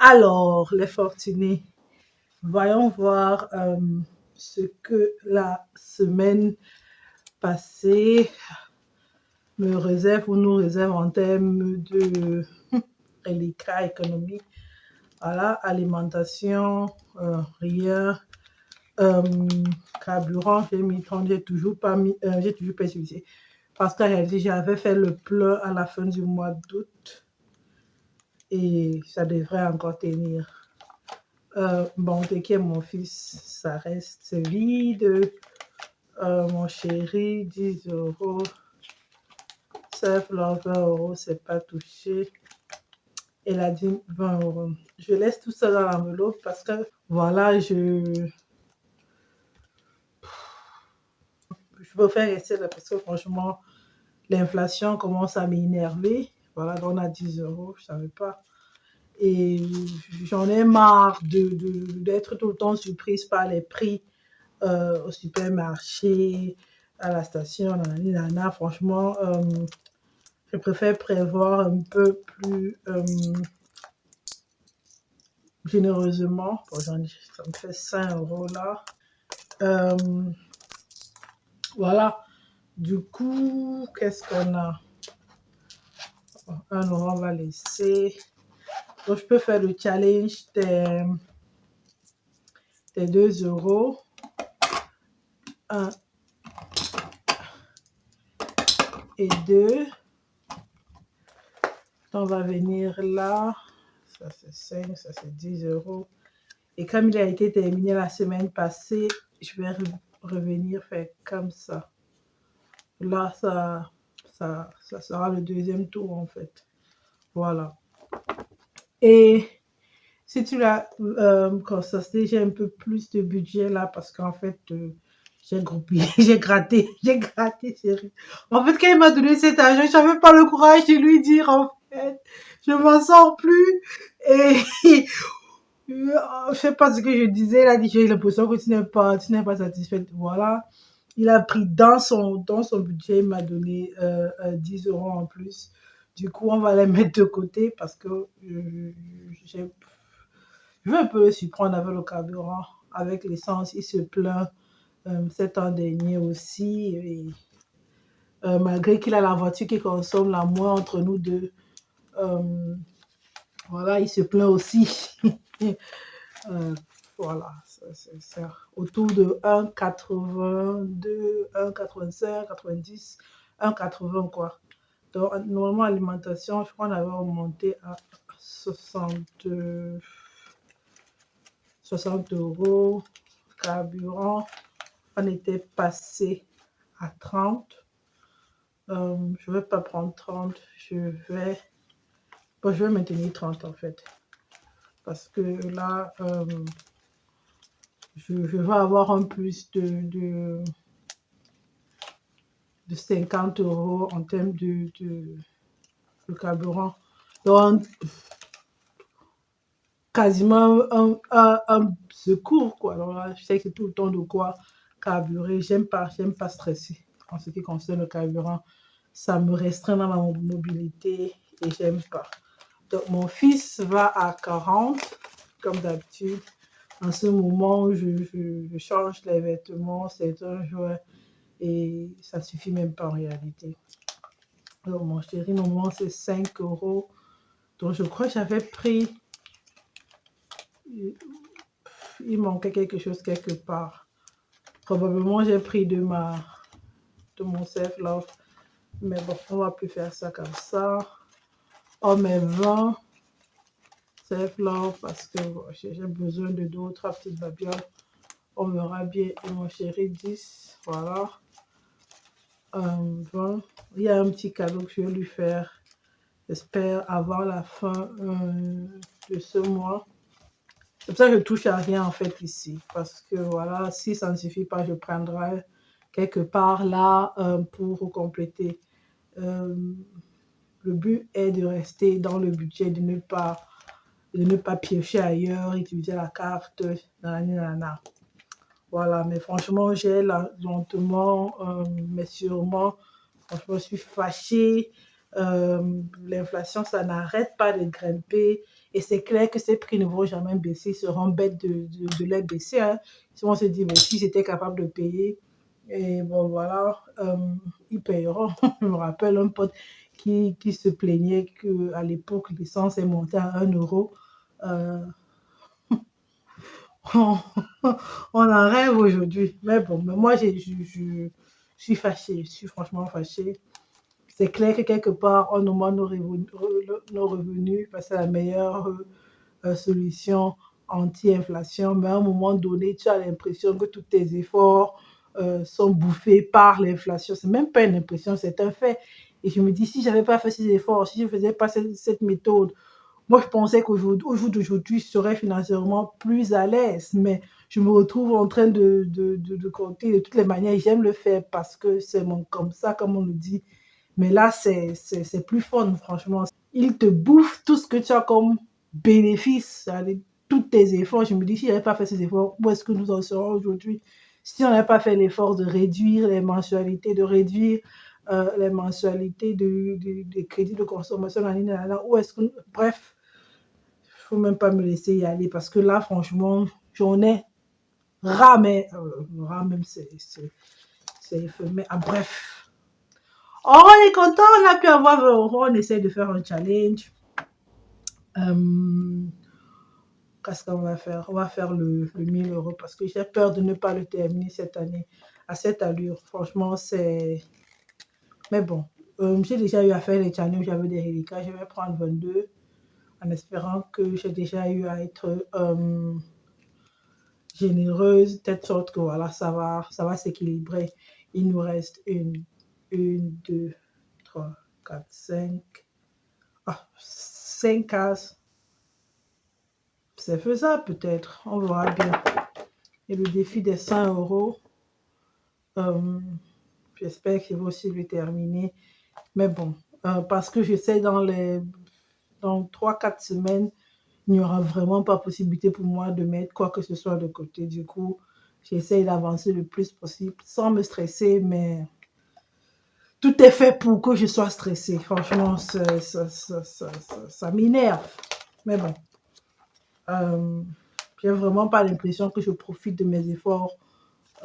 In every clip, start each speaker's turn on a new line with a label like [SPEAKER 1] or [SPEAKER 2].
[SPEAKER 1] Alors, les fortunés, voyons voir ce que la semaine passée me réserve ou nous réserve en termes de reliquats économiques. Voilà, alimentation, rien. Carburant, j'ai mis 30, j'ai toujours pas utilisé. Parce qu'en réalité, j'avais fait le plein à la fin du mois d'août et ça devrait encore tenir. Bon, dès que mon fils, ça reste vide. Mon chéri, 10 €. Sauf leurs 20 €, c'est pas touché. Elle a dit 20 €. Je laisse tout ça dans l'enveloppe parce que voilà, je veux faire rester là parce que franchement, l'inflation commence à m'énerver. Voilà, donc on a 10 €, je savais pas. Et j'en ai marre d'être tout le temps surprise par les prix au supermarché, à la station, nanana. Franchement, je préfère prévoir un peu plus généreusement. Bon, ça me fait 5 € là. Voilà. Du coup, qu'est-ce qu'on a? 1 € on va laisser. Donc, je peux faire le challenge des 2 €. 1 et 2. On va venir là. Ça, c'est 5, ça, c'est 10 €. Et comme il a été terminé la semaine passée, je vais revenir faire comme ça. Là, ça sera le deuxième tour, en fait. Voilà. Et si tu l'as constaté, j'ai un peu plus de budget là parce qu'en fait, j'ai groupé, j'ai gratté. Chérie. En fait, quand il m'a donné cet argent, je n'avais pas le courage de lui dire, en fait, je m'en sors plus. Et je sais pas ce que je disais, il a dit, j'ai l'impression que tu n'es pas satisfaite. Voilà. Il a pris dans son budget, il m'a donné 10 € en plus. Du coup, on va les mettre de côté parce que je veux un peu le surprendre avec le carburant, avec l'essence. Il se plaint cet an dernier aussi. Et, malgré qu'il a la voiture qui consomme la moins entre nous deux, voilà, il se plaint aussi. Voilà, c'est autour de 1,82, 1,85, 90, 1,80 quoi. Donc, normalement, alimentation, je crois qu'on avait remonté à 60 €. Carburant, on était passé à 30. Je ne vais pas prendre 30, je vais maintenir 30 en fait. Parce que là, je vais avoir un plus de 50 € en termes de carburant. Donc, quasiment un secours, quoi. Alors là, je sais que tout le temps de quoi carburer. J'aime pas stresser en ce qui concerne le carburant. Ça me restreint dans ma mobilité et j'aime pas. Donc, mon fils va à 40, comme d'habitude. En ce moment, je change les vêtements, c'est un jouet et ça suffit même pas en réalité. Donc, mon chéri, normalement, c'est 5 €. Donc, je crois que j'avais pris. Il manquait quelque chose quelque part. Probablement, j'ai pris de mon self-love. Mais bon, on va plus faire ça comme ça. Oh, mais 20 self-love parce que bon, j'ai besoin de 2 ou 3 petites babioles. On verra bien. Et mon chéri, 10. Voilà. 20. Il y a un petit cadeau que je vais lui faire. J'espère avoir la fin de ce mois. C'est pour ça que je touche à rien en fait ici. Parce que voilà, si ça ne suffit pas, je prendrai quelque part là pour compléter. Le but est de rester dans le budget, de ne pas piocher ailleurs, utiliser la carte, nanana. Voilà, mais franchement, j'ai lentement, mais sûrement, franchement, je suis fâchée L'inflation, ça n'arrête pas de grimper. Et c'est clair que ces prix ne vont jamais baisser, ils seront bêtes de les baisser. Hein. Si on se dit, mais si j'étais capable de payer, et bon voilà, ils payeront. Je me rappelle un pote qui se plaignait qu'à l'époque, l'essence est montée à 1 euro. Euh, on, on en rêve aujourd'hui. Mais bon, mais moi, je suis fâchée, je suis franchement fâchée. C'est clair que quelque part, on augmente nos revenus parce que c'est la meilleure solution anti-inflation. Mais à un moment donné, tu as l'impression que tous tes efforts sont bouffés par l'inflation. C'est même pas une impression, c'est un fait. Et je me dis, si je n'avais pas fait ces efforts, si je ne faisais pas cette méthode, moi, je pensais qu'au jour d'aujourd'hui, je serais financièrement plus à l'aise, mais je me retrouve en train de compter de toutes les manières. J'aime le faire parce que c'est comme ça, comme on le dit. Mais là, c'est plus fun, franchement. Il te bouffe tout ce que tu as comme bénéfice, allez, tous tes efforts. Je me dis, si je n'avais pas fait ces efforts, où est-ce que nous en serons aujourd'hui? Si on n'avait pas fait l'effort de réduire les mensualités, de réduire les mensualités des crédits de consommation en ligne, où est-ce que... Bref, il ne faut même pas me laisser y aller parce que là, franchement, j'en ai ras, mais ras même, c'est éphémère. Ah, bref. Oh, on est content, on a pu avoir 20 euros, on essaie de faire un challenge. Qu'est-ce qu'on va faire? On va faire le 1000 euros parce que j'ai peur de ne pas le terminer cette année à cette allure. Franchement, c'est... Mais bon, j'ai déjà eu à faire les challenges, j'avais des reliquats. Je vais prendre 22 en espérant que j'ai déjà eu à être généreuse, de telle sorte que voilà, ça va s'équilibrer. Il nous reste 2, 3, 4, 5. 5 cases. C'est faisable peut-être, on verra bien. Et le défi des 100 euros, j'espère qu'il va aussi le terminer. Mais bon, parce que je sais dans 3-4 semaines, il n'y aura vraiment pas possibilité pour moi de mettre quoi que ce soit de côté. Du coup, j'essaie d'avancer le plus possible sans me stresser, mais tout est fait pour que je sois stressée. Franchement, ça m'énerve. Mais bon, j'ai vraiment pas l'impression que je profite de mes efforts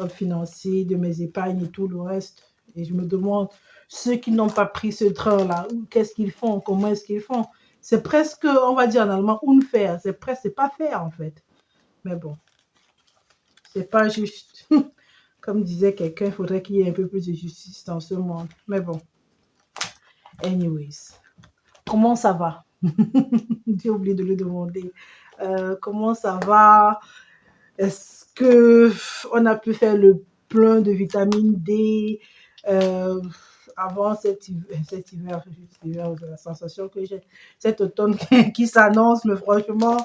[SPEAKER 1] financiers, de mes épargnes et tout le reste. Et je me demande, ceux qui n'ont pas pris ce train-là, qu'est-ce qu'ils font? Comment est-ce qu'ils font? C'est presque, on va dire en allemand, unfair. C'est pas fair en fait. Mais bon, c'est pas juste. Comme disait quelqu'un, il faudrait qu'il y ait un peu plus de justice dans ce monde. Mais bon, anyways. Comment ça va? J'ai oublié de le demander. Comment ça va? Est-ce qu'on a pu faire le plein de vitamine D avant cet hiver, la sensation que j'ai, cet automne qui s'annonce, mais franchement,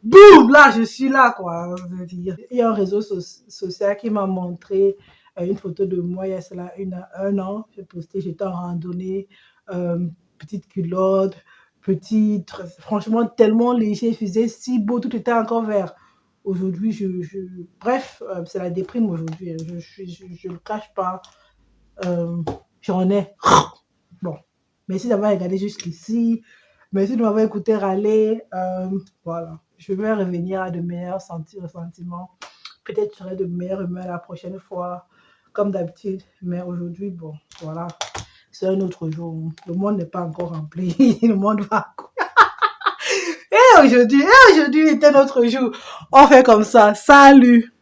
[SPEAKER 1] boum, là, je suis là, quoi. Il y a un réseau social qui m'a montré une photo de moi il y a cela un an. J'ai posté, j'étais en randonnée, petite culotte, petite, franchement, tellement léger, il faisait si beau, tout était encore vert. Aujourd'hui, bref, c'est la déprime aujourd'hui. Je le cache pas. J'en ai. Bon, merci d'avoir regardé jusqu'ici. Merci de m'avoir écouté râler. Voilà, je vais revenir à de meilleurs sentiments. Peut-être je serai de meilleure humeur la prochaine fois, comme d'habitude. Mais aujourd'hui, bon, voilà, c'est un autre jour. Le monde n'est pas encore rempli. Le monde va... Et aujourd'hui est un autre jour. On fait comme ça. Salut!